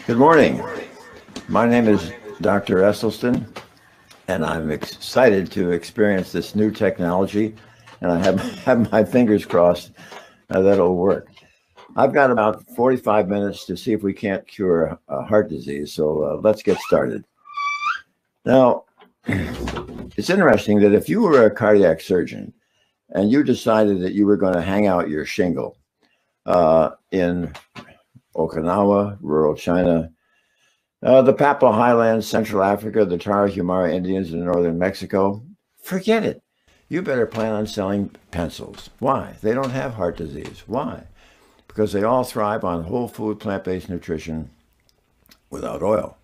Good morning. My name is Dr. Esselstyn, and I'm excited to experience this new technology, and I have my fingers crossed that it'll work. I've got about 45 minutes to see if we can't cure heart disease, so let's get started. Now, it's interesting that if you were a cardiac surgeon and you decided that you were going to hang out your shingle in Okinawa, rural China, the Papua Highlands, Central Africa, the Tarahumara Indians in northern Mexico, forget it. You better plan on selling pencils. Why? They don't have heart disease. Why? Because they all thrive on whole food, plant-based nutrition without oil.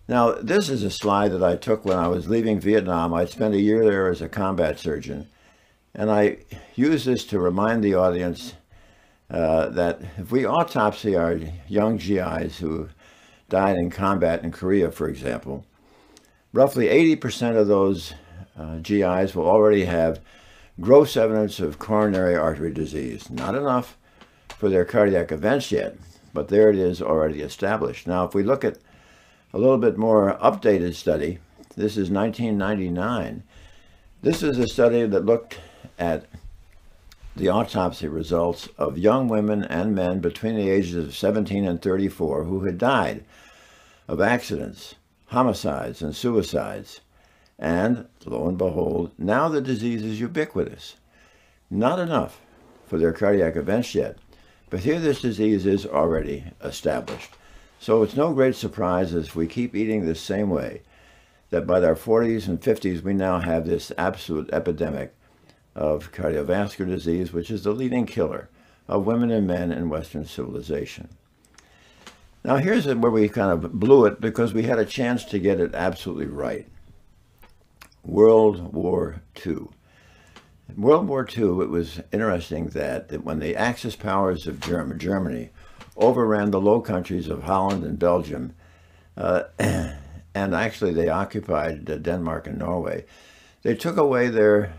Now, this is a slide that I took when I was leaving Vietnam. I spent a year there as a combat surgeon, and I use this to remind the audience that if we autopsy our young GIs who died in combat in Korea, for example, roughly 80% of those GIs will already have gross evidence of coronary artery disease. Not enough for their cardiac events yet, but there it is already established. Now, if we look at a little bit more updated study, this is 1999. This is a study that looked at the autopsy results of young women and men between the ages of 17 and 34 who had died of accidents, homicides, and suicides. And lo and behold, now the disease is ubiquitous. Not enough for their cardiac events yet, but here this disease is already established. So it's no great surprise as we keep eating the same way that by our 40s and 50s we now have this absolute epidemic of cardiovascular disease, which is the leading killer of women and men in Western civilization. Now here's where we kind of blew it because we had a chance to get it absolutely right. World War II. In World War II, it was interesting that when the Axis powers of Germany overran the Low Countries of Holland and Belgium, and actually they occupied Denmark and Norway, they took away their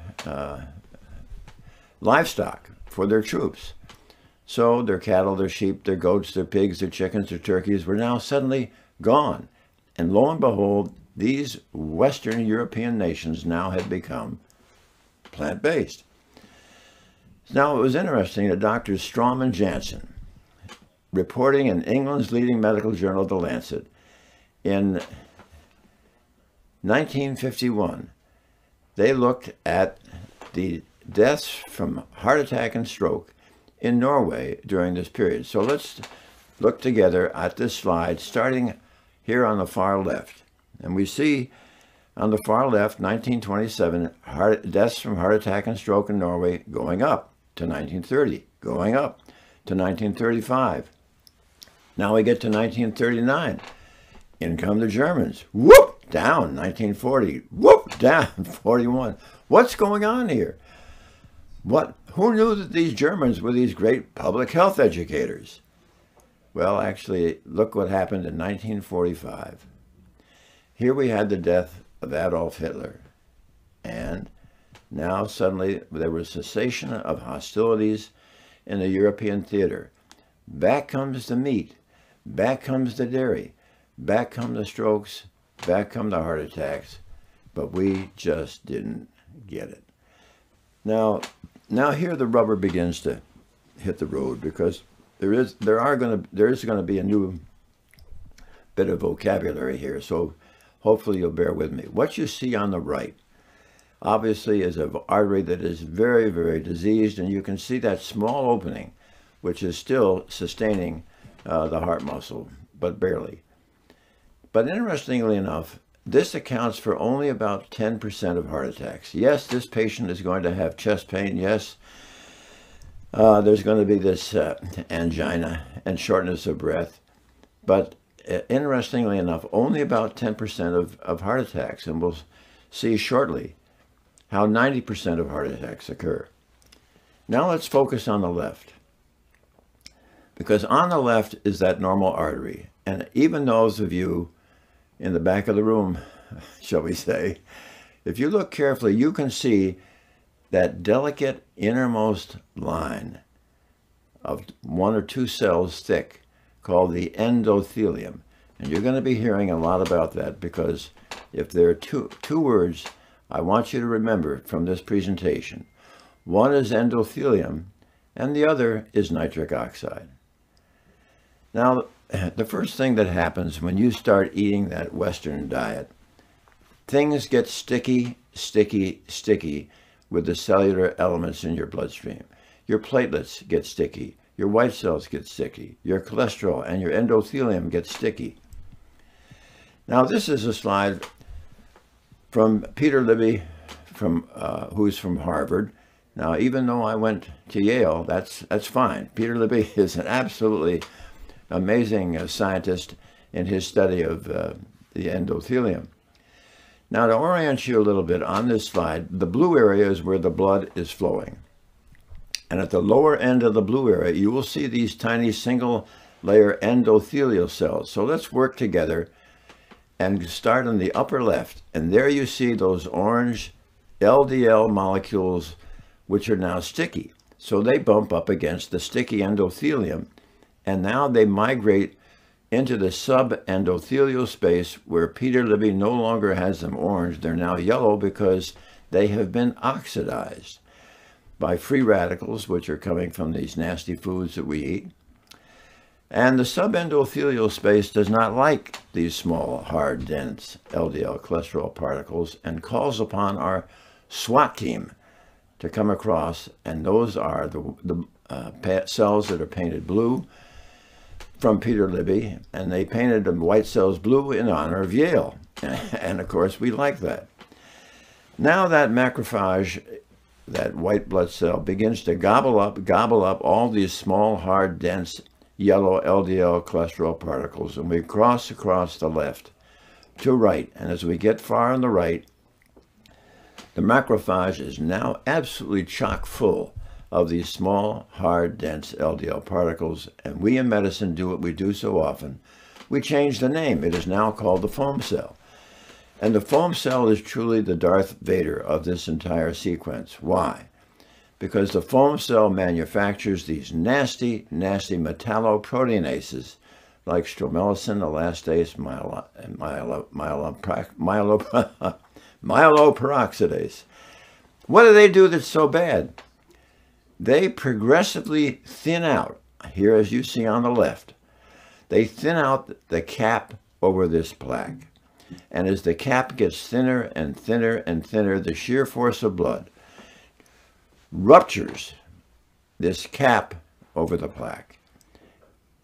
livestock for their troops. So their cattle, their sheep, their goats, their pigs, their chickens, their turkeys were now suddenly gone. And lo and behold, these Western European nations now had become plant-based. Now it was interesting that Drs. Strom and Janssen, reporting in England's leading medical journal, The Lancet, in 1951, they looked at the deaths from heart attack and stroke in Norway during this period. So let's look together at this slide, starting here on the far left. And we see on the far left, 1927, deaths from heart attack and stroke in Norway going up to 1930, going up to 1935. Now we get to 1939. In come the Germans. Whoop, down, 1940. Whoop, down, 41. What's going on here? Who knew that these Germans were these great public health educators? Well, actually, look what happened in 1945. Here we had the death of Adolf Hitler. And now suddenly there was cessation of hostilities in the European theater. Back comes the meat. Back comes the dairy. Back come the strokes. Back come the heart attacks. But we just didn't get it. Now here the rubber begins to hit the road because there is going to be a new bit of vocabulary here. So hopefully you'll bear with me. What you see on the right, obviously, is an artery that is very, very diseased, and you can see that small opening, which is still sustaining the heart muscle, but barely. But interestingly enough, this accounts for only about 10% of heart attacks. Yes, this patient is going to have chest pain. Yes, there's going to be this angina and shortness of breath. But interestingly enough, only about 10% of heart attacks. And we'll see shortly how 90% of heart attacks occur. Now let's focus on the left. Because on the left is that normal artery. And even those of you in the back of the room, shall we say, if you look carefully, you can see that delicate innermost line of 1 or 2 cells thick called the endothelium. And you're going to be hearing a lot about that, because if there are two words I want you to remember from this presentation, one is endothelium and the other is nitric oxide. Now, the first thing that happens when you start eating that Western diet, things get sticky, sticky, sticky with the cellular elements in your bloodstream. Your platelets get sticky. Your white cells get sticky. Your cholesterol and your endothelium get sticky. Now, this is a slide from Peter Libby, who's from Harvard. Now, even though I went to Yale, that's fine. Peter Libby is an absolutely amazing scientist in his study of the endothelium. Now, to orient you a little bit on this slide, the blue area is where the blood is flowing. And at the lower end of the blue area, you will see these tiny single-layer endothelial cells. So let's work together and start on the upper left. And there you see those orange LDL molecules, which are now sticky. So they bump up against the sticky endothelium, and now they migrate into the subendothelial space, where Peter Libby no longer has them orange. They're now yellow because they have been oxidized by free radicals, which are coming from these nasty foods that we eat. And the subendothelial space does not like these small, hard, dense LDL cholesterol particles, and calls upon our SWAT team to come across, and those are the cells that are painted blue from Peter Libby, and they painted the white cells blue in honor of Yale. And of course, we like that. Now that macrophage, that white blood cell, begins to gobble up all these small, hard, dense yellow LDL cholesterol particles, and we cross across the left to right. And as we get far on the right, the macrophage is now absolutely chock full of these small, hard, dense LDL particles. And we in medicine do what we do so often. We change the name. It is now called the foam cell. And the foam cell is truly the Darth Vader of this entire sequence. Why? Because the foam cell manufactures these nasty, nasty metalloproteinases like stromelicin, elastase, myeloperoxidase. What do they do that's so bad? They progressively thin out, here as you see on the left, they thin out the cap over this plaque. And as the cap gets thinner and thinner and thinner, the sheer force of blood ruptures this cap over the plaque.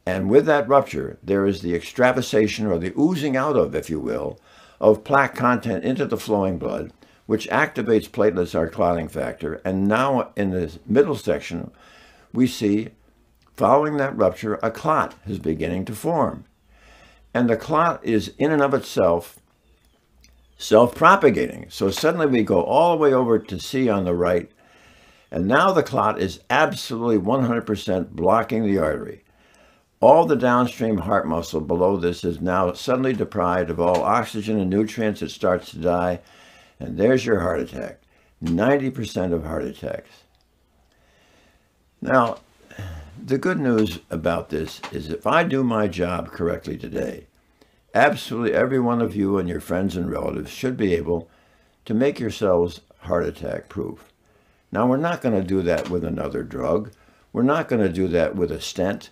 And with that rupture, there is the extravasation, or the oozing out of, if you will, of plaque content into the flowing blood, which activates platelets, our clotting factor. And now in the middle section, we see, following that rupture, a clot is beginning to form. And the clot is in and of itself self-propagating. So suddenly we go all the way over to C on the right, and now the clot is absolutely 100% blocking the artery. All the downstream heart muscle below this is now suddenly deprived of all oxygen and nutrients. It starts to die, and there's your heart attack. 90% of heart attacks. Now, the good news about this is, if I do my job correctly today, absolutely every one of you and your friends and relatives should be able to make yourselves heart attack proof. Now, we're not going to do that with another drug. We're not going to do that with a stent.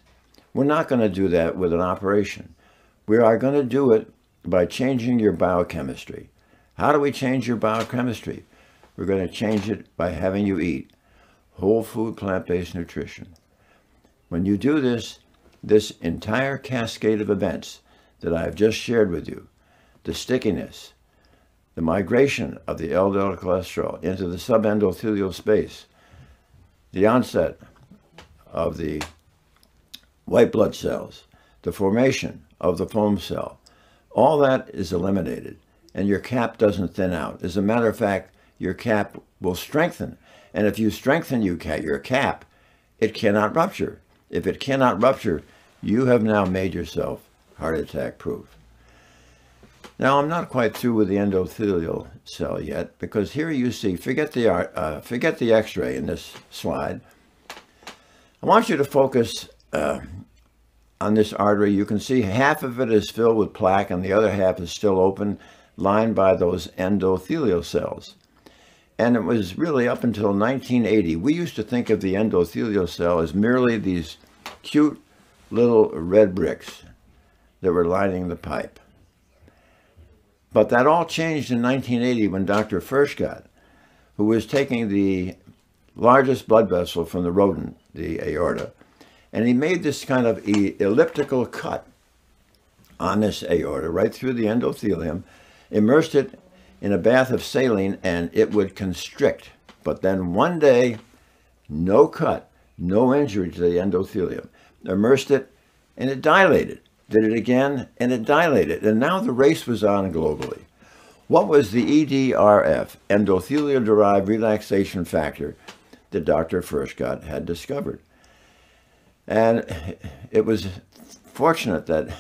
We're not going to do that with an operation. We are going to do it by changing your biochemistry. How do we change your biochemistry? We're going to change it by having you eat whole food, plant-based nutrition. When you do this, this entire cascade of events that I've just shared with you, the stickiness, the migration of the LDL cholesterol into the subendothelial space, the onset of the white blood cells, the formation of the foam cell, all that is eliminated, and your cap doesn't thin out. As a matter of fact, your cap will strengthen. And if you strengthen your cap, it cannot rupture. If it cannot rupture, you have now made yourself heart attack proof. Now, I'm not quite through with the endothelial cell yet, because here you see, forget the x-ray in this slide. I want you to focus on this artery, you can see half of it is filled with plaque and the other half is still open, lined by those endothelial cells. And it was really up until 1980. We used to think of the endothelial cell as merely these cute little red bricks that were lining the pipe. But that all changed in 1980 when Dr. Furchtgott, who was taking the largest blood vessel from the rodent, the aorta, and he made this kind of elliptical cut on this aorta right through the endothelium, immersed it in a bath of saline, and it would constrict. But then one day, no cut, no injury to the endothelium. Immersed it, and it dilated. Did it again, and it dilated. And now the race was on globally. What was the EDRF, endothelial-derived relaxation factor, that Dr. Furchtgott had discovered? And it was fortunate that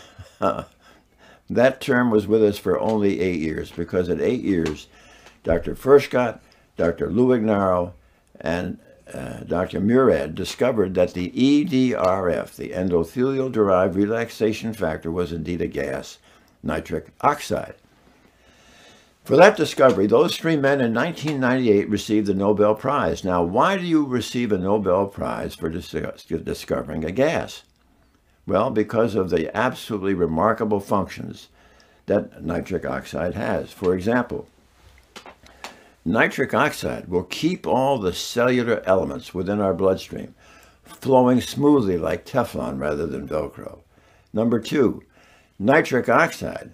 that term was with us for only 8 years, because at 8 years, Dr. Furchtgott, Dr. Luignaro, and Dr. Murad discovered that the EDRF, the endothelial-derived relaxation factor, was indeed a gas, nitric oxide. For that discovery, those three men in 1998 received the Nobel Prize. Now, why do you receive a Nobel Prize for discovering a gas? Well, because of the absolutely remarkable functions that nitric oxide has. For example, nitric oxide will keep all the cellular elements within our bloodstream flowing smoothly like Teflon rather than Velcro. Number two, nitric oxide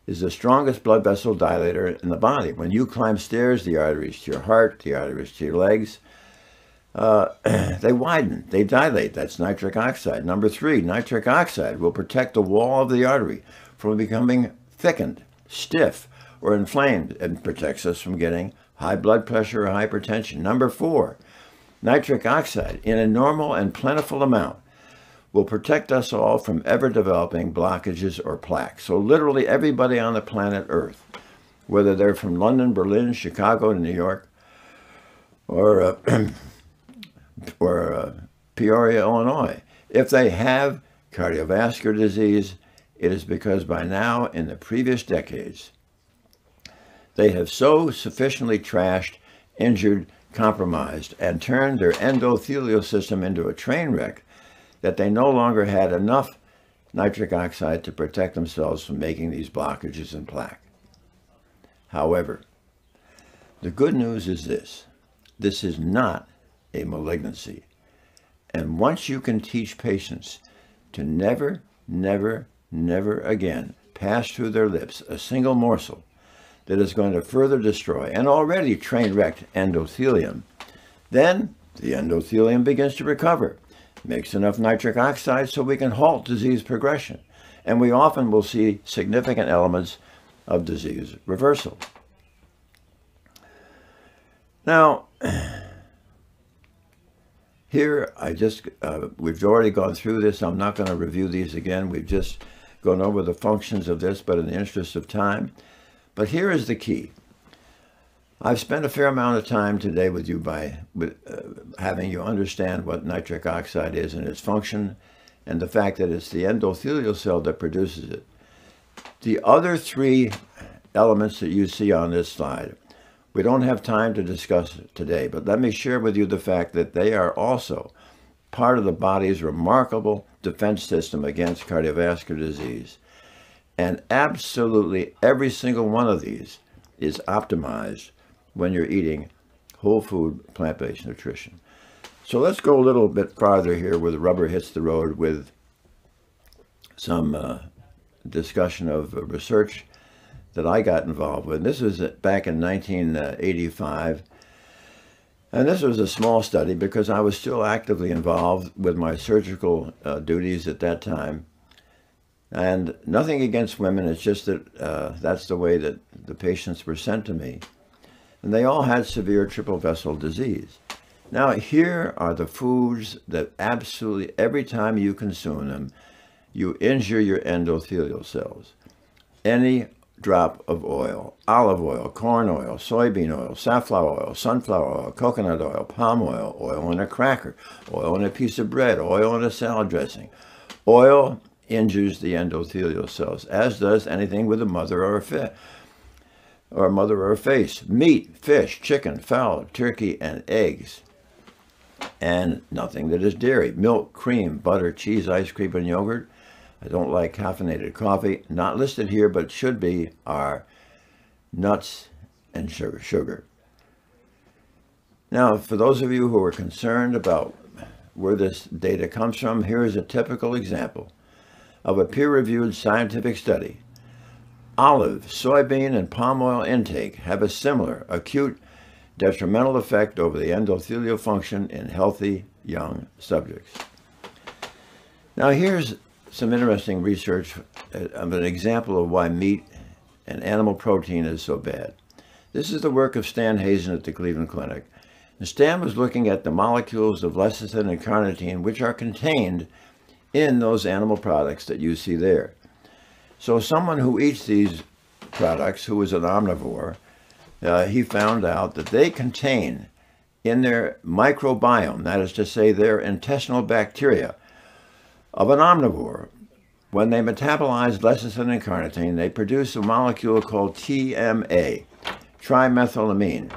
is the strongest blood vessel dilator in the body. When you climb stairs, the arteries to your heart, the arteries to your legs, they widen, they dilate. That's nitric oxide. Number three, nitric oxide will protect the wall of the artery from becoming thickened, stiff, or inflamed, and protects us from getting high blood pressure or hypertension. Number four, nitric oxide in a normal and plentiful amount will protect us all from ever developing blockages or plaques. So literally everybody on the planet Earth, whether they're from London, Berlin, Chicago, New York, or Peoria, Illinois, if they have cardiovascular disease, it is because by now, in the previous decades, they have so sufficiently trashed, injured, compromised, and turned their endothelial system into a train wreck that they no longer had enough nitric oxide to protect themselves from making these blockages and plaque. However, the good news is this. This is not a malignancy. And once you can teach patients to never, never, never again pass through their lips a single morsel that is going to further destroy an already train-wrecked endothelium, then the endothelium begins to recover, makes enough nitric oxide so we can halt disease progression, and we often will see significant elements of disease reversal. Now, here we've already gone through this. I'm not going to review these again. We've just gone over the functions of this, but in the interest of time. But here is the key. I've spent a fair amount of time today with you having you understand what nitric oxide is and its function, and the fact that it's the endothelial cell that produces it. The other three elements that you see on this slide, we don't have time to discuss today, but let me share with you the fact that they are also part of the body's remarkable defense system against cardiovascular disease. And absolutely every single one of these is optimized when you're eating whole food, plant-based nutrition. So let's go a little bit farther here where the rubber hits the road with some discussion of research that I got involved with. This was back in 1985. And this was a small study because I was still actively involved with my surgical duties at that time. And nothing against women, it's just that that's the way that the patients were sent to me. And they all had severe triple vessel disease. Now, here are the foods that absolutely, every time you consume them, you injure your endothelial cells. Any drop of oil, olive oil, corn oil, soybean oil, safflower oil, sunflower oil, coconut oil, palm oil, oil in a cracker, oil in a piece of bread, oil in a salad dressing, oil injures the endothelial cells, as does anything with a mother or a face. Meat, fish, chicken, fowl, turkey, and eggs. And nothing that is dairy. Milk, cream, butter, cheese, ice cream, and yogurt. I don't like caffeinated coffee. Not listed here, but should be, are nuts and sugar. Now, for those of you who are concerned about where this data comes from, here is a typical example of a peer-reviewed scientific study. Olive, soybean, and palm oil intake have a similar acute detrimental effect over the endothelial function in healthy young subjects. Now here's some interesting research of an example of why meat and animal protein is so bad. This is the work of Stan Hazen at the Cleveland Clinic. And Stan was looking at the molecules of lecithin and carnitine which are contained in those animal products that you see there. So someone who eats these products, who is an omnivore, he found out that they contain in their microbiome, that is to say their intestinal bacteria of an omnivore, when they metabolize lecithin and carnitine, they produce a molecule called TMA, trimethylamine.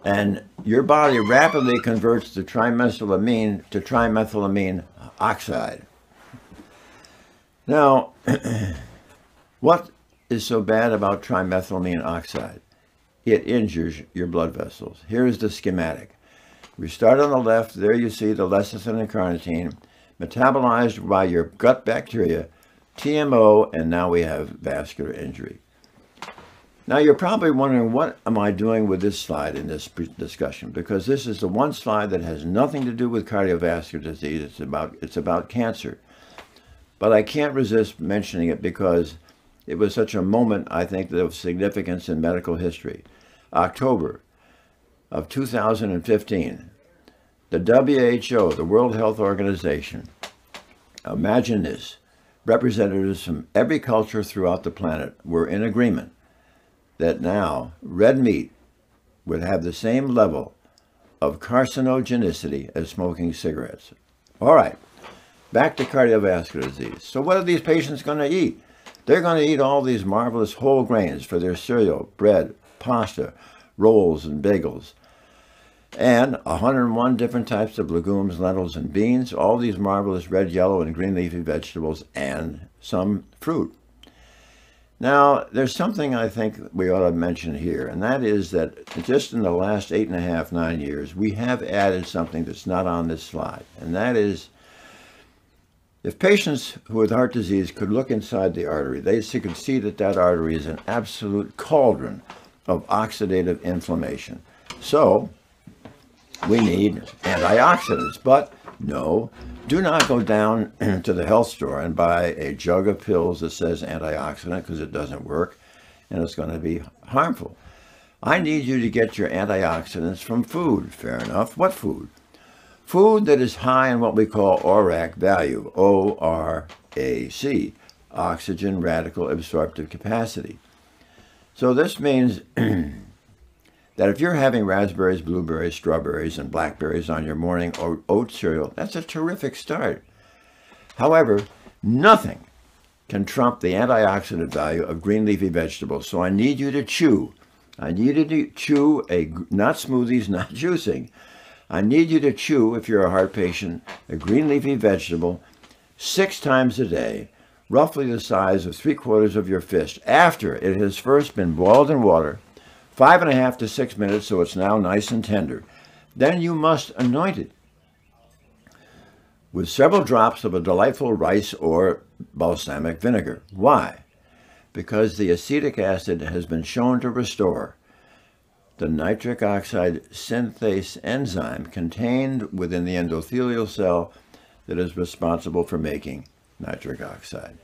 And your body rapidly converts the trimethylamine to trimethylamine oxide. Now, what is so bad about trimethylamine oxide? It injures your blood vessels. Here's the schematic. We start on the left. There you see the lecithin and carnitine metabolized by your gut bacteria, TMO, and now we have vascular injury. Now you're probably wondering, what am I doing with this slide in this discussion? Because this is the one slide that has nothing to do with cardiovascular disease. It's about cancer. But I can't resist mentioning it because it was such a moment, I think, of significance in medical history. October of 2015, the WHO, the World Health Organization, imagine this, representatives from every culture throughout the planet were in agreement that now red meat would have the same level of carcinogenicity as smoking cigarettes. All right, back to cardiovascular disease. So what are these patients going to eat? They're going to eat all these marvelous whole grains for their cereal, bread, pasta, rolls, and bagels. And 101 different types of legumes, lentils, and beans, all these marvelous red, yellow, and green leafy vegetables, and some fruit. Now, there's something I think we ought to mention here, and that is that just in the last 8.5, 9 years, we have added something that's not on this slide, and that is, if patients who with heart disease could look inside the artery, they could see that that artery is an absolute cauldron of oxidative inflammation. So, we need antioxidants, but no, do not go down to the health store and buy a jug of pills that says antioxidant, because it doesn't work and it's going to be harmful. I need you to get your antioxidants from food. Fair enough. What food? Food that is high in what we call ORAC value, O-R-A-C, oxygen radical absorptive capacity. So this means that if you're having raspberries, blueberries, strawberries, and blackberries on your morning oat cereal, that's a terrific start. However, nothing can trump the antioxidant value of green leafy vegetables. So I need you to chew. I need you to chew, not smoothies, not juicing. I need you to chew, if you're a heart patient, a green leafy vegetable 6 times a day, roughly the size of 3/4 of your fist, after it has first been boiled in water, 5.5 to 6 minutes, so it's now nice and tender. Then you must anoint it with several drops of a delightful rice or balsamic vinegar. Why? Because the acetic acid has been shown to restore the nitric oxide synthase enzyme contained within the endothelial cell that is responsible for making nitric oxide.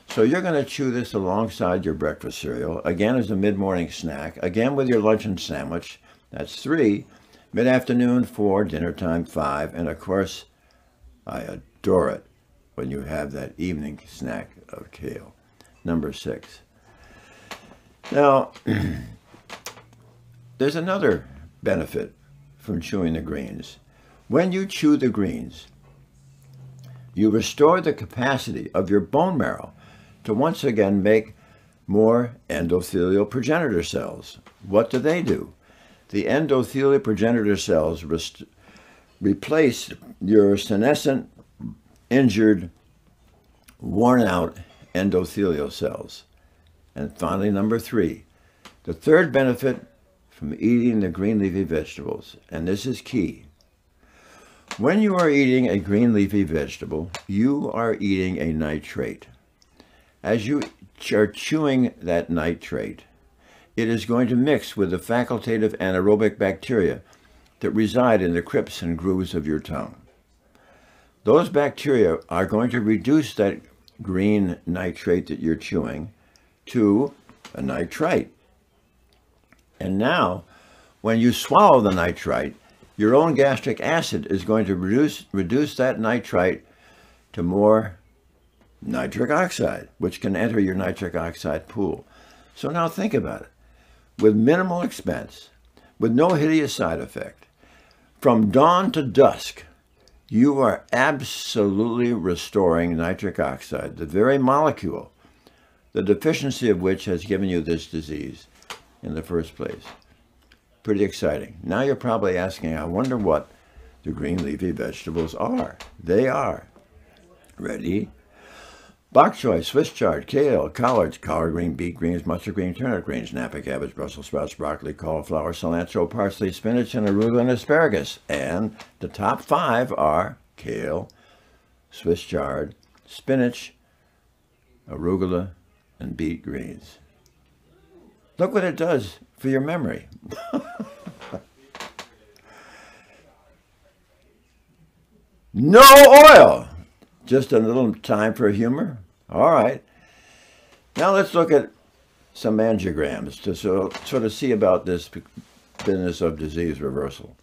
So you're going to chew this alongside your breakfast cereal, again as a mid-morning snack, again with your luncheon sandwich, that's 3, mid-afternoon 4, dinner time 5, and of course, I adore it when you have that evening snack of kale. Number 6. Now, there's another benefit from chewing the greens. When you chew the greens, You restore the capacity of your bone marrow to once again make more endothelial progenitor cells. What do? The endothelial progenitor cells replace your senescent, injured, worn-out endothelial cells. And finally, number 3, the third benefit from eating the green leafy vegetables, and this is key. When you are eating a green leafy vegetable, you are eating a nitrate. As you are chewing that nitrate, it is going to mix with the facultative anaerobic bacteria that reside in the crypts and grooves of your tongue. Those bacteria are going to reduce that green nitrate that you're chewing to a nitrite. And now, when you swallow the nitrite, your own gastric acid is going to reduce that nitrite to more nitric oxide, which can enter your nitric oxide pool. So now think about it. With minimal expense, with no hideous side effect, from dawn to dusk, you are absolutely restoring nitric oxide, the very molecule, the deficiency of which has given you this disease in the first place. Pretty exciting. Now you're probably asking, I wonder what the green leafy vegetables are. They are. Ready? Bok choy, Swiss chard, kale, collards, collard green, beet greens, mustard green, turnip greens, Napa cabbage, Brussels sprouts, broccoli, cauliflower, cilantro, parsley, spinach, and arugula and asparagus. And the top 5 are kale, Swiss chard, spinach, arugula, and beet greens. Look what it does for your memory. No oil. Just a little time for humor. All right. Now let's look at some angiograms to sort of see about this business of disease reversal.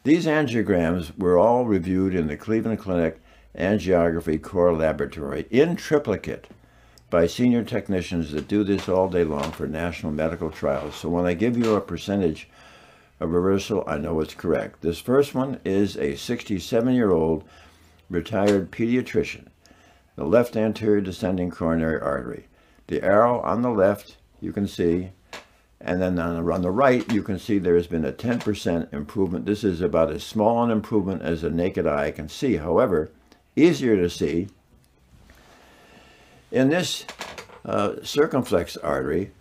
These angiograms were all reviewed in the Cleveland Clinic Angiography Core Laboratory in triplicate by senior technicians that do this all day long for national medical trials. So when I give you a percentage of reversal, I know it's correct. This first one is a 67-year-old retired pediatrician. The left anterior descending coronary artery. The arrow on the left, you can see, and then on the right, you can see there has been a 10% improvement. This is about as small an improvement as a naked eye can see. However, easier to see, in this circumflex artery,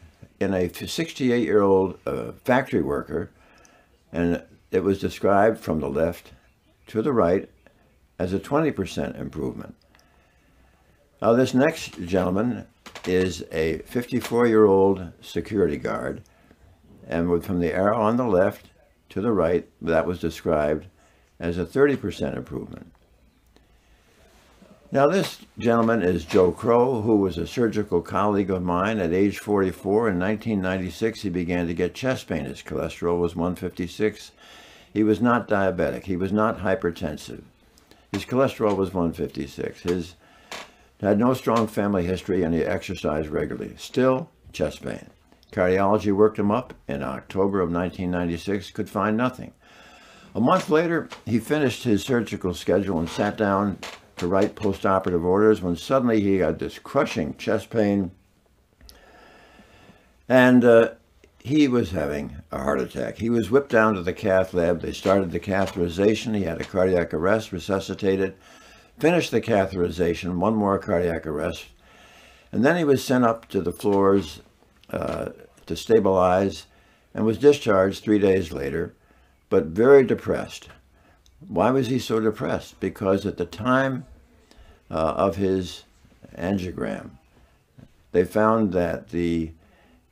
in a 68-year-old factory worker, and it was described from the left to the right as a 20% improvement. Now this next gentleman is a 54-year-old security guard, and from the arrow on the left to the right, that was described as a 30% improvement. Now this gentleman is Joe Crowe, who was a surgical colleague of mine. At age 44 in 1996, he began to get chest pain. His cholesterol was 156. He was not diabetic. He was not hypertensive. His cholesterol was 156. He had no strong family history, and he exercised regularly. Still, chest pain. Cardiology worked him up in October of 1996, could find nothing. A month later, he finished his surgical schedule and sat down to write postoperative orders when suddenly he got this crushing chest pain, and he was having a heart attack. He was whipped down to the cath lab. They started the catheterization. He had a cardiac arrest, resuscitated, finished the catheterization, one more cardiac arrest, and then he was sent up to the floors to stabilize and was discharged 3 days later, but very depressed. Why was he so depressed? Because at the time of his angiogram, they found that the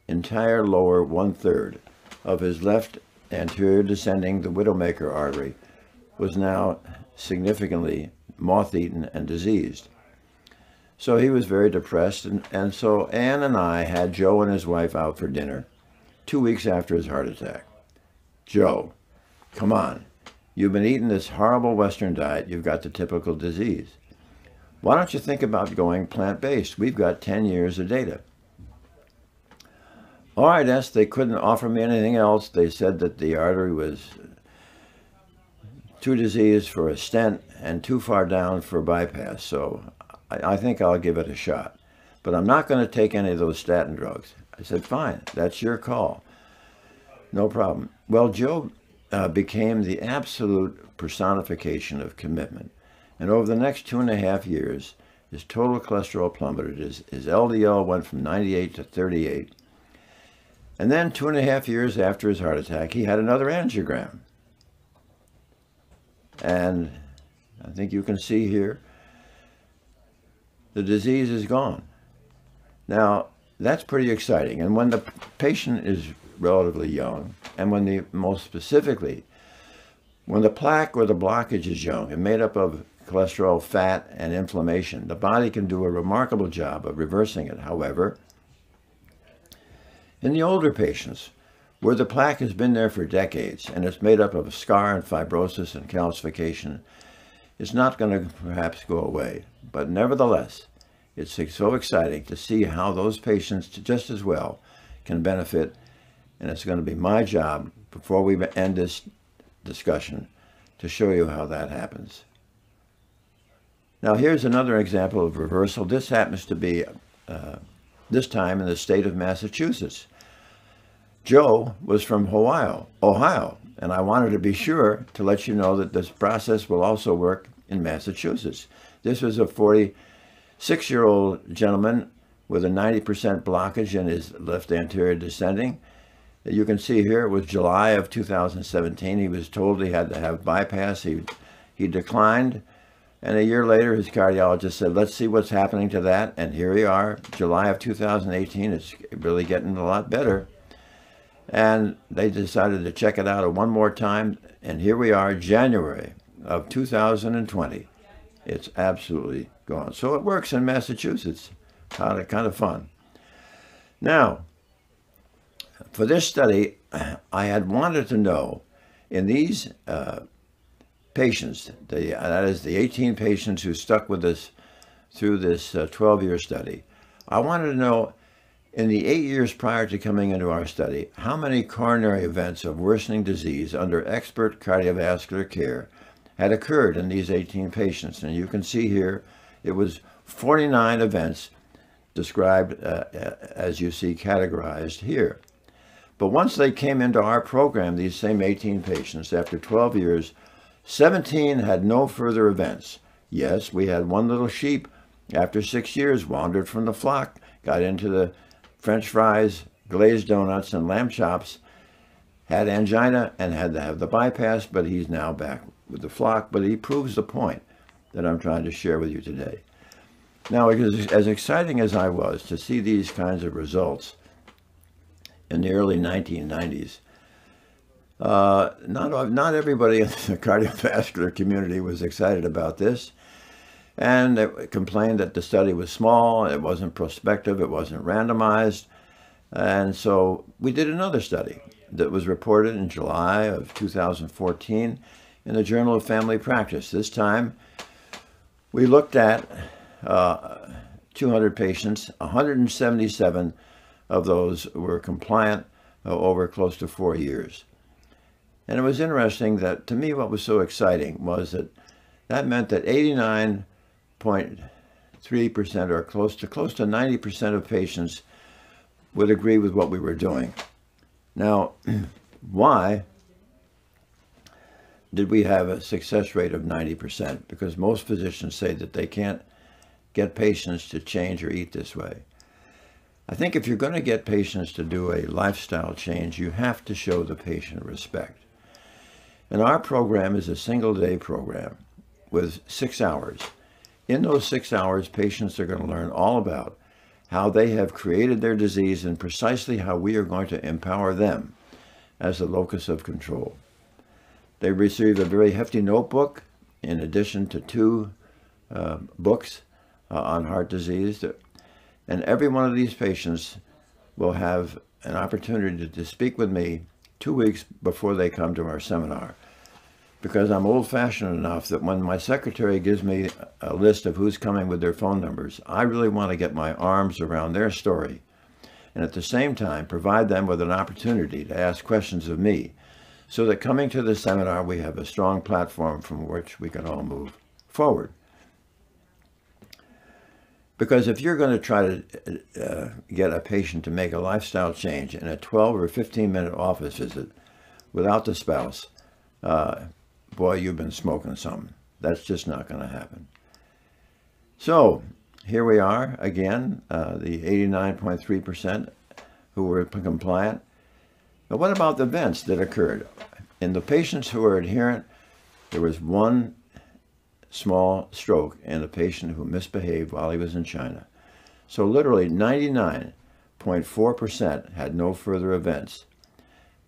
entire lower 1/3 of his left anterior descending, the widowmaker artery, was now significantly moth-eaten and diseased. So he was very depressed, and so Ann and I had Joe and his wife out for dinner 2 weeks after his heart attack. Joe, come on. You've been eating this horrible Western diet. You've got the typical disease. Why don't you think about going plant-based? We've got 10 years of data. All right, they couldn't offer me anything else. They said that the artery was too diseased for a stent and too far down for bypass. So I think I'll give it a shot. But I'm not going to take any of those statin drugs. I said, fine, that's your call. No problem. Well, Joe became the absolute personification of commitment. And over the next 2.5 years, his total cholesterol plummeted. His LDL went from 98 to 38. And then 2.5 years after his heart attack, he had another angiogram. And I think you can see here, the disease is gone. Now, that's pretty exciting. And when the patient is relatively young, and when most specifically, when the plaque or the blockage is young and made up of cholesterol, fat, and inflammation, the body can do a remarkable job of reversing it. However, in the older patients, where the plaque has been there for decades and it's made up of scar and fibrosis and calcification, it's not going to perhaps go away. But nevertheless, it's so exciting to see how those patients just as well can benefit. And it's going to be my job, before we end this discussion, to show you how that happens. Now, here's another example of reversal. This happens to be, this time in the state of Massachusetts. Joe was from Ohio, and I wanted to be sure to let you know that this process will also work in Massachusetts. This was a 46-year-old gentleman with a 90% blockage in his left anterior descending. You can see here it was July of 2017. He was told he had to have bypass. He declined. And a year later, his cardiologist said, let's see what's happening to that. And here we are, July of 2018. It's really getting a lot better. And they decided to check it out one more time. And here we are, January of 2020. It's absolutely gone. So it works in Massachusetts. Kind of fun. Now, for this study, I had wanted to know, in these patients, that is the 18 patients who stuck with us through this 12-year study, I wanted to know, in the 8 years prior to coming into our study, how many coronary events of worsening disease under expert cardiovascular care had occurred in these 18 patients. And you can see here, it was 49 events described as you see categorized here. But once they came into our program, these same 18 patients, after 12 years, 17 had no further events. Yes, we had one little sheep, after 6 years, wandered from the flock, got into the French fries, glazed donuts, and lamb chops, had angina, and had to have the bypass, but he's now back with the flock. But he proves the point that I'm trying to share with you today. Now, as exciting as I was to see these kinds of results in the early 1990s, not everybody in the cardiovascular community was excited about this, and they complained that the study was small, it wasn't prospective, it wasn't randomized. And so we did another study that was reported in July of 2014 in the Journal of Family Practice. This time we looked at 200 patients. 177 of those were compliant over close to 4 years. And it was interesting that, to me, what was so exciting was that meant that 89.3%, or close to 90% of patients would agree with what we were doing. Now, why did we have a success rate of 90%? Because most physicians say that they can't get patients to change or eat this way. I think if you're going to get patients to do a lifestyle change, you have to show the patient respect. And our program is a single-day program with 6 hours. In those 6 hours, patients are going to learn all about how they have created their disease and precisely how we are going to empower them as the locus of control. They receive a very hefty notebook in addition to 2 books on heart disease. And every one of these patients will have an opportunity to speak with me 2 weeks before they come to our seminar. Because I'm old-fashioned enough that when my secretary gives me a list of who's coming with their phone numbers, I really want to get my arms around their story, and at the same time provide them with an opportunity to ask questions of me, so that coming to the seminar, we have a strong platform from which we can all move forward. Because if you're going to try to get a patient to make a lifestyle change in a 12 or 15-minute office visit without the spouse, boy, you've been smoking something. That's just not going to happen. So here we are again, the 89.3% who were compliant. But what about the events that occurred? In the patients who were adherent, there was one small stroke in a patient who misbehaved while he was in China. So literally 99.4% had no further events.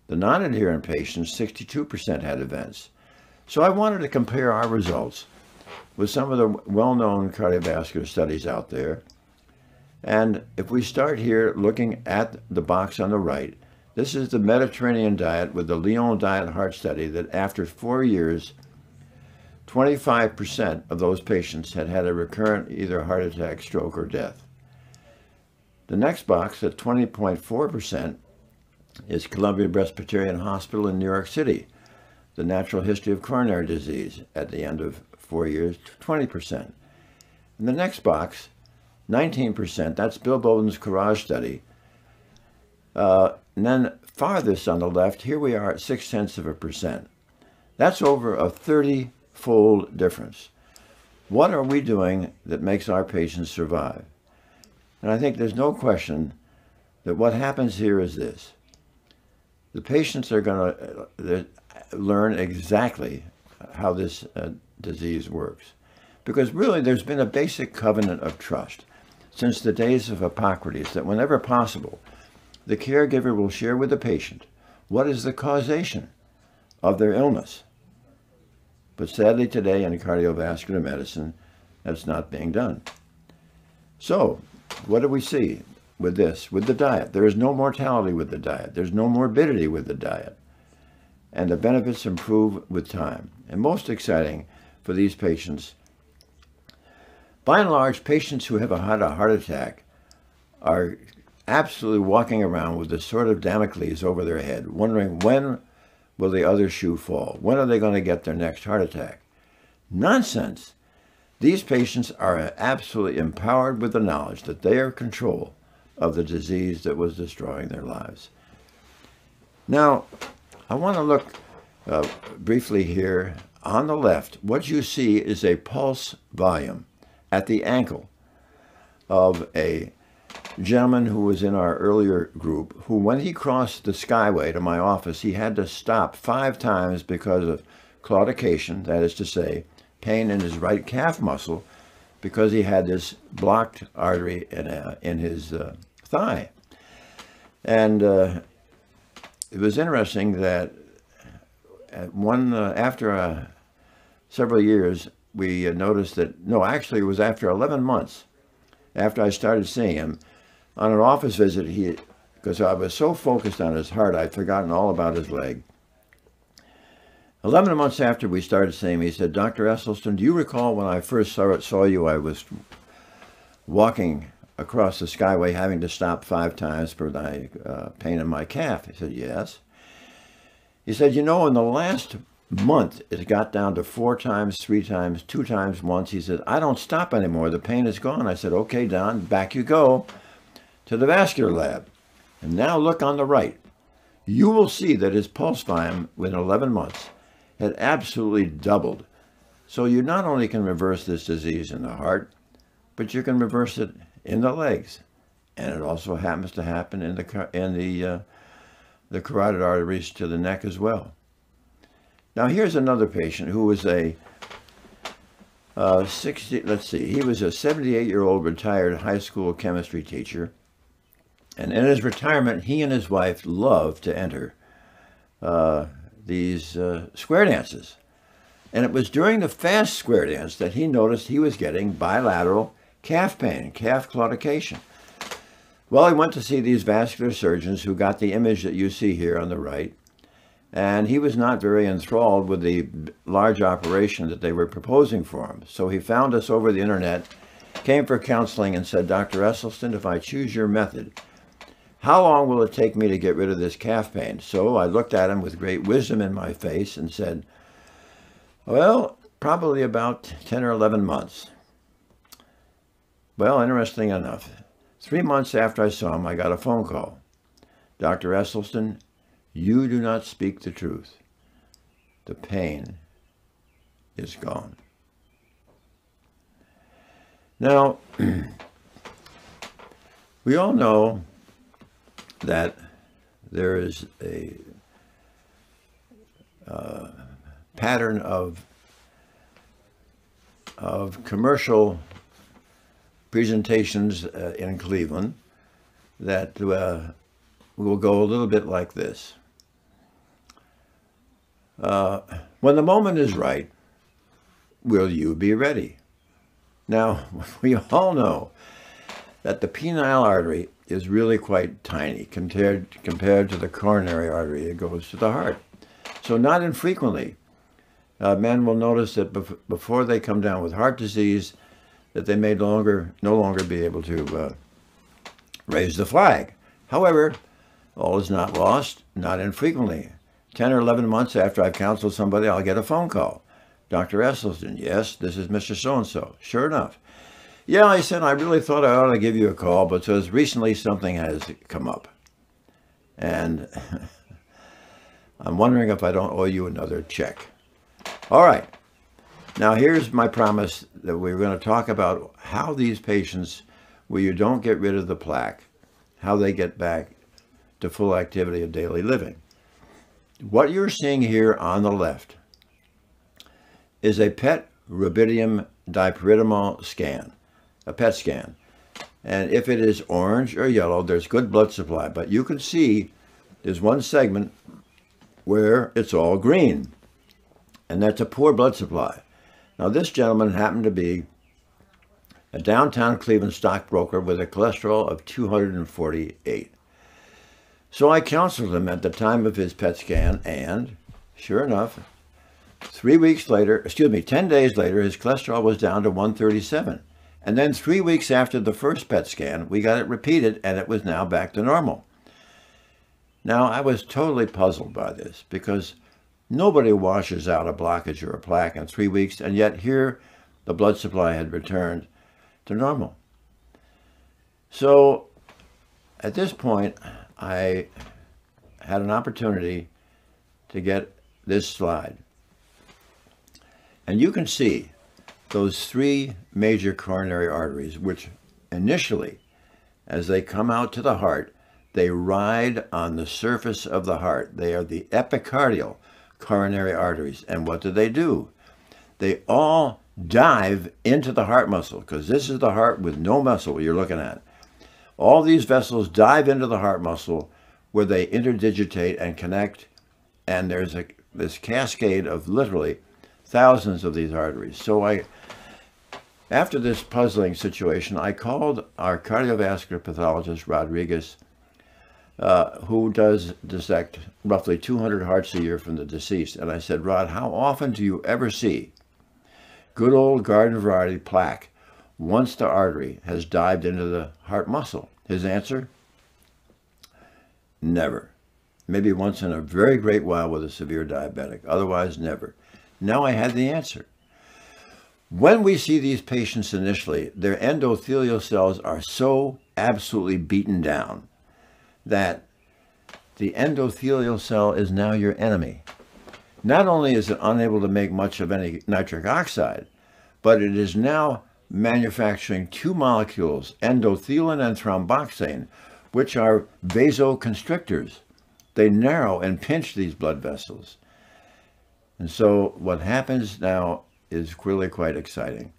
The non-adherent patients, 62% had events. So I wanted to compare our results with some of the well-known cardiovascular studies out there. And if we start here looking at the box on the right, this is the Mediterranean diet with the Lyon Diet Heart Study that after 4 years, 25% of those patients had had a recurrent either heart attack, stroke, or death. The next box at 20.4% is Columbia Presbyterian Hospital in New York City, the natural history of coronary disease at the end of 4 years, 20%. In the next box, 19%, that's Bill Bowden's Courage study. And then farthest on the left, here we are at 0.6%. That's over a 30-fold difference. What are we doing that makes our patients survive? And I think there's no question that what happens here is this. The patients are going to learn exactly how this disease works. Because really there's been a basic covenant of trust since the days of Hippocrates that whenever possible, the caregiver will share with the patient what is the causation of their illness. But sadly today in cardiovascular medicine, that's not being done. So what do we see with this, with the diet? There is no mortality with the diet. There's no morbidity with the diet. And the benefits improve with time. And most exciting for these patients, by and large, patients who have had a heart attack are absolutely walking around with this sort of Damocles over their head, wondering when will the other shoe fall? When are they going to get their next heart attack? Nonsense. These patients are absolutely empowered with the knowledge that they are in control of the disease that was destroying their lives. Now, I want to look briefly here. On the left, what you see is a pulse volume at the ankle of a gentleman who was in our earlier group, who when he crossed the skyway to my office, he had to stop 5 times because of claudication, that is to say, pain in his right calf muscle, because he had this blocked artery in his thigh. And it was interesting that after several years, we noticed that, no, actually it was after 11 months, after I started seeing him, on an office visit, because I was so focused on his heart, I'd forgotten all about his leg. 11 months after we started seeing him, he said, "Dr. Esselstyn, do you recall when I first saw you, I was walking across the skyway having to stop 5 times for my pain in my calf?" He said, "Yes." He said, "You know, in the last month, it got down to 4 times, 3 times, 2 times once." He said, "I don't stop anymore. The pain is gone." I said, "Okay, Don, back you go to the vascular lab. And now look on the right. You will see that his pulse volume within 11 months had absolutely doubled. So you not only can reverse this disease in the heart, but you can reverse it in the legs. And it also happens to happen in the carotid arteries to the neck as well. Now here's another patient who was he was a 78-year-old retired high school chemistry teacher. And in his retirement, he and his wife loved to enter these square dances. And it was during the fast square dance that he noticed he was getting bilateral calf pain, calf claudication. Well, he went to see these vascular surgeons who got the image that you see here on the right. And he was not very enthralled with the large operation that they were proposing for him. So he found us over the internet, came for counseling, and said, "Dr. Esselstyn, if I choose your method, how long will it take me to get rid of this calf pain? So I looked at him with great wisdom in my face and said, well, probably about 10 or 11 months. Well, interesting enough, 3 months after I saw him, I got a phone call. Dr. Esselstyn, you do not speak the truth. The pain is gone. Now, we all know that there is a pattern of commercial presentations in Cleveland that will go a little bit like this. When the moment is right, will you be ready? Now, we all know that the penile artery is really quite tiny compared to the coronary artery that goes to the heart. So not infrequently, men will notice that before they come down with heart disease, that they may no longer be able to raise the flag. However, all is not lost, not infrequently. 10 or 11 months after I've counseled somebody, I'll get a phone call. Dr. Esselstyn, yes, this is Mr. So-and-so. Sure enough. Yeah, I said, I really thought I ought to give you a call because recently something has come up. And I'm wondering if I don't owe you another check. All right. Now, here's my promise that we're going to talk about how these patients, where you don't get rid of the plaque, how they get back to full activity of daily living. What you're seeing here on the left is a PET rubidium dipyridamole scan, a PET scan. And if it is orange or yellow, there's good blood supply. But you can see there's one segment where it's all green, and that's a poor blood supply. Now, this gentleman happened to be a downtown Cleveland stockbroker with a cholesterol of 248. So I counseled him at the time of his PET scan, and sure enough, 10 days later, his cholesterol was down to 137. And then 3 weeks after the first PET scan, we got it repeated, and it was now back to normal. Now, I was totally puzzled by this because nobody washes out a blockage or a plaque in 3 weeks, and yet here the blood supply had returned to normal. So at this point, I had an opportunity to get this slide. And you can see those three major coronary arteries, which initially, as they come out to the heart, they ride on the surface of the heart. They are the epicardial coronary arteries. And what do? They all dive into the heart muscle, because this is the heart with no muscle you're looking at. All these vessels dive into the heart muscle where they interdigitate and connect, and there's this cascade of literally thousands of these arteries. So after this puzzling situation, I called our cardiovascular pathologist, Rodriguez, who does dissect roughly 200 hearts a year from the deceased. And I said, Rod, how often do you ever see good old garden variety plaque once the artery has dived into the heart muscle? His answer, never. Maybe once in a very great while with a severe diabetic, otherwise never. Now I had the answer. When we see these patients initially, their endothelial cells are so absolutely beaten down that the endothelial cell is now your enemy. Not only is it unable to make much of any nitric oxide, but it is now manufacturing two molecules, endothelin and thromboxane, which are vasoconstrictors. They narrow and pinch these blood vessels. And so what happens now is really quite exciting.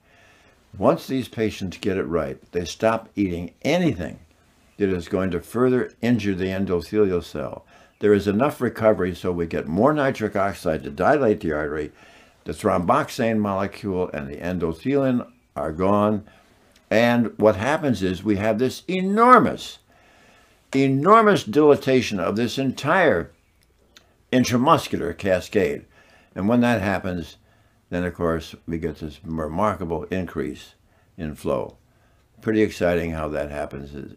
Once these patients get it right, they stop eating anything that is going to further injure the endothelial cell. There is enough recovery so we get more nitric oxide to dilate the artery. The thromboxane molecule and the endothelin are gone. And what happens is we have this enormous dilatation of this entire intramuscular cascade. And when that happens, then of course we get this remarkable increase in flow. Pretty exciting how that happens.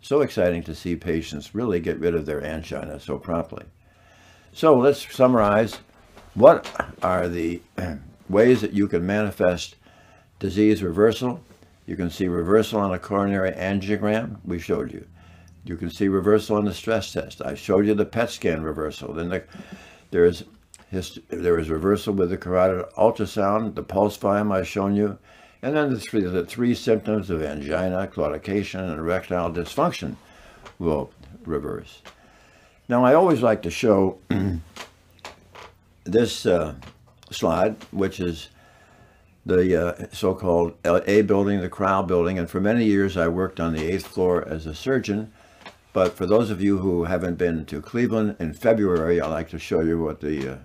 so exciting to see patients really get rid of their angina so promptly. So let's summarize. What are the ways that you can manifest disease reversal? You can see reversal on a coronary angiogram. We showed you. You can see reversal on the stress test. I showed you the PET scan reversal. Then there is reversal with the carotid ultrasound, the pulse volume I've shown you, and then the three symptoms of angina, claudication, and erectile dysfunction will reverse. Now, I always like to show this slide, which is the so-called A building, the Crowe building, and for many years I worked on the 8th floor as a surgeon. But for those of you who haven't been to Cleveland in February, I'd like to show you what the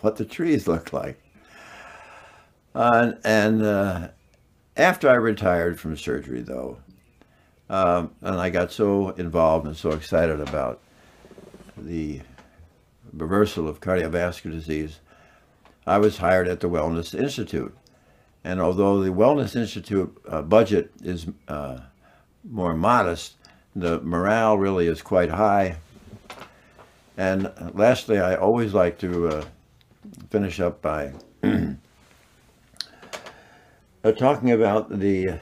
what the trees look like. And after I retired from surgery, though, and I got so involved and so excited about the reversal of cardiovascular disease, I was hired at the Wellness Institute. And although the Wellness Institute budget is more modest, the morale really is quite high. And lastly, I always like to finish up by talking about the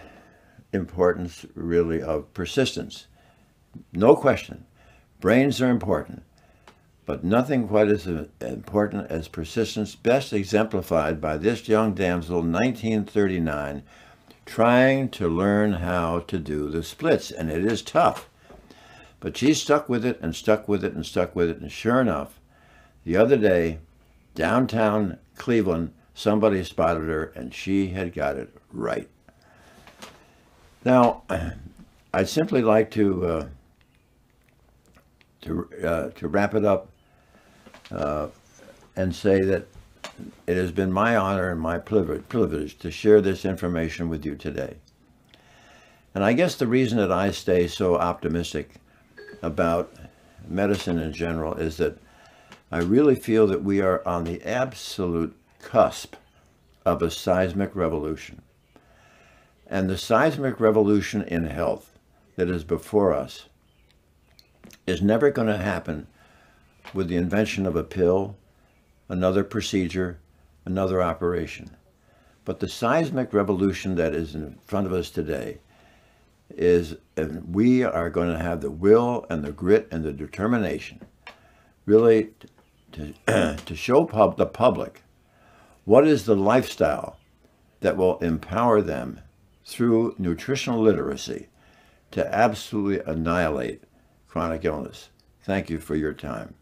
importance, really, of persistence. No question, brains are important, but nothing quite as important as persistence, best exemplified by this young damsel, 1939, trying to learn how to do the splits, and it is tough. But she stuck with it and stuck with it and stuck with it, and sure enough, the other day, downtown Cleveland, somebody spotted her, and she had got it right. Now, I'd simply like to wrap it up and say that it has been my honor and my privilege to share this information with you today. And I guess the reason that I stay so optimistic about medicine in general is that I really feel that we are on the absolute cusp of a seismic revolution. And the seismic revolution in health that is before us is never going to happen with the invention of a pill, another procedure, another operation. But the seismic revolution that is in front of us today is we are going to have the will and the grit and the determination really to show the public what is the lifestyle that will empower them through nutritional literacy to absolutely annihilate chronic illness. Thank you for your time.